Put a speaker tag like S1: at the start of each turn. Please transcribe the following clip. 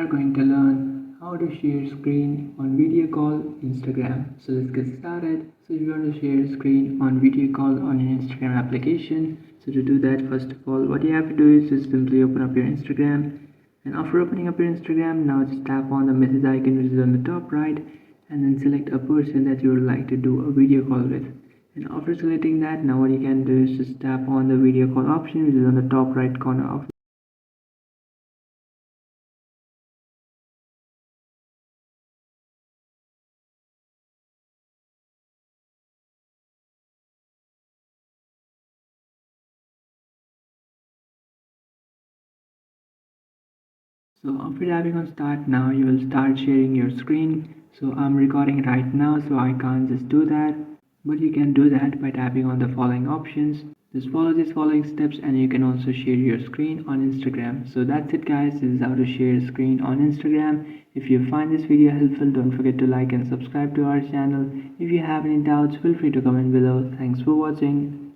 S1: going to learn how to share screen on video call Instagram. So let's get started. So if you want to share screen on video call on your Instagram application, so to do that, first of all, what you have to do is just simply open up your Instagram, and after opening up your Instagram, now just tap on the message icon which is on the top right, and then select a person that you would like to do a video call with. And after selecting that, now what you can do is just tap on the video call option which is on the top right corner of. So after tapping on start, now you will start sharing your screen. So I'm recording right now, so I can't just do that, but you can do that by tapping on the following options. Just follow these following steps and you can also share your screen on Instagram. So that's it guys, this is how to share screen on Instagram. If you find this video helpful, don't forget to like and subscribe to our channel. If you have any doubts, feel free to comment below. Thanks for watching.